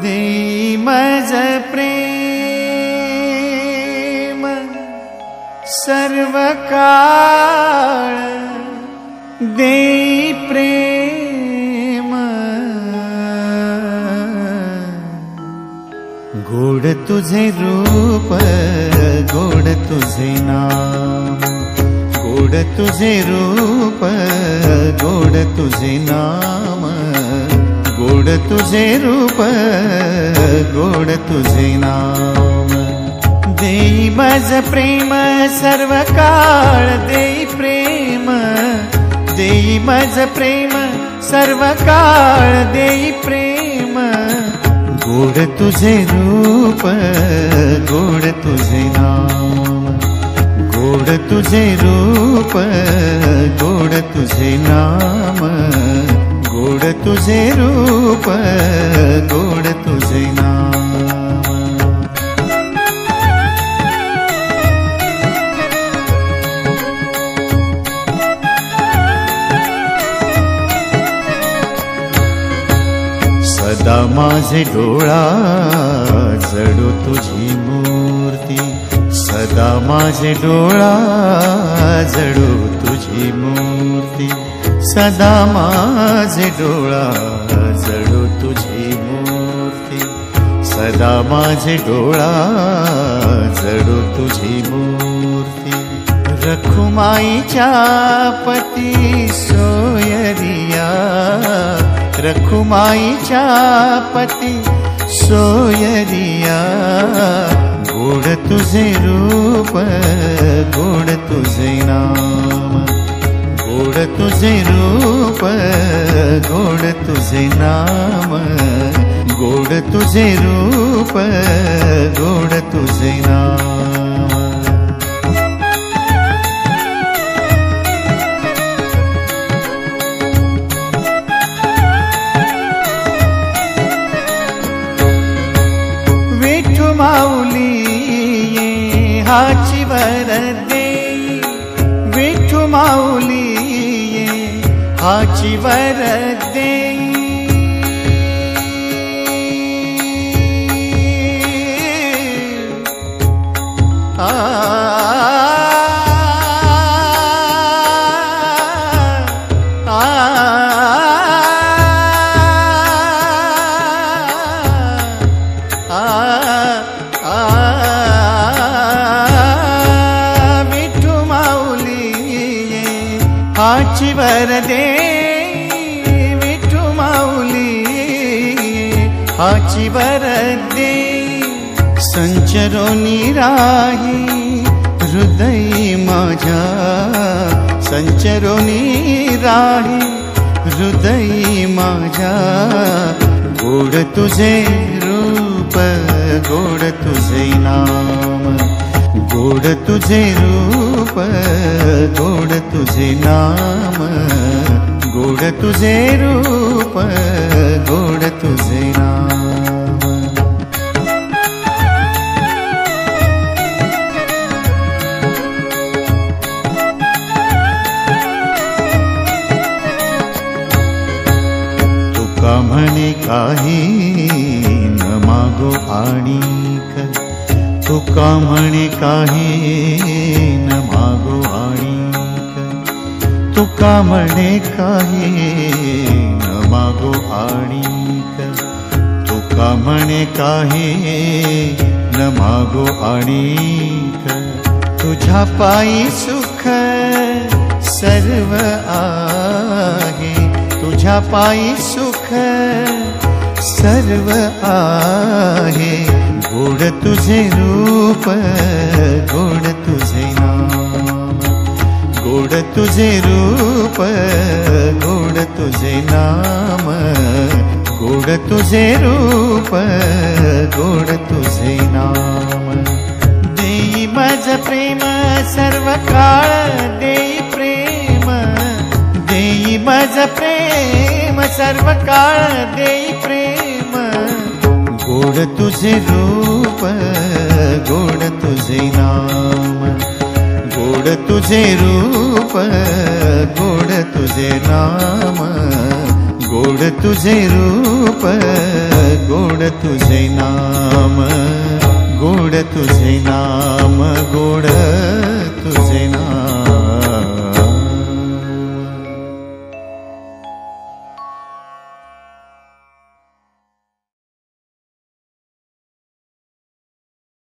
देई मज प्रेम सर्व काळ, देई प्रेम गोड तुझे रूप, गोड तुझे नाम, गोड तुझे रूप, गोड तुझे नाम, गोड तुझे रूप, गोड तुझे नाम। देई मज प्रेम सर्व काळ, देई प्रेम, देई मज प्रेम सर्व काळ, देई प्रेम गोड तुझे रूप, गोड तुझे नाम, गोड तुझे रूप, गोड तुझे नाम, गोड तुझे रूप, गोड तुझे नाम। सदा माझे डोळा जडो तुझी मूर्ती, सदा माझे डोळा जडो तुझी मूर्ती, सदा माझे डोळा जडो तुझी मूर्ती, सदा माझे डोळा जडो तुझी मूर्ती। रखुमाईच्या पती सोयरिया, रखुमाईच्या पती सोयरिया गोड तुझे रूप, गोड तुझे नाम, गोड तुझे रूप, गोड तुझे नाम, गोड तुझे रूप, गोड तुझे नाम। माऊली ये हाची वर देई, विठू माऊली ये हाची वर देई। आ हाची वर देई, विठू माऊली हाची वर देई। संचरोनी राही हृदय माझ्या, संचरोनी राही हृदय माझ्या गोड तुझे रूप, गोड तुझे नाम, गोड तुझे रूप, गोड तुझे नाम, गोड तुझे रूप, गोड तुझे नाम। तुका म्हणे काही न मागो आणिक, तुका म्हणे काही न मागो आणिक, तुका म्हणे काही न मागो आणिक, तुका म्हणे काही न मागो आणिक। तुझ्या पायी सुख सर्व आहे, तुझ्या पायी सुख सर्व आहे गोड तुझे रूप, गोड तुझे नाम, गोड तुझे रूप, गोड तुझे नाम, गोड तुझे रूप, गोड तुझे नाम। देई मज प्रेम सर्व काळ, देई प्रेम, देई मज प्रेम सर्व काळ, देई प्रेम गोड तुझे रूप, गोड तुझे नाम, गोड तुझे रूप, गोड तुझे नाम, गोड तुझे रूप गोड तुझे नाम गोड तुझे नाम गोड तुझे नाम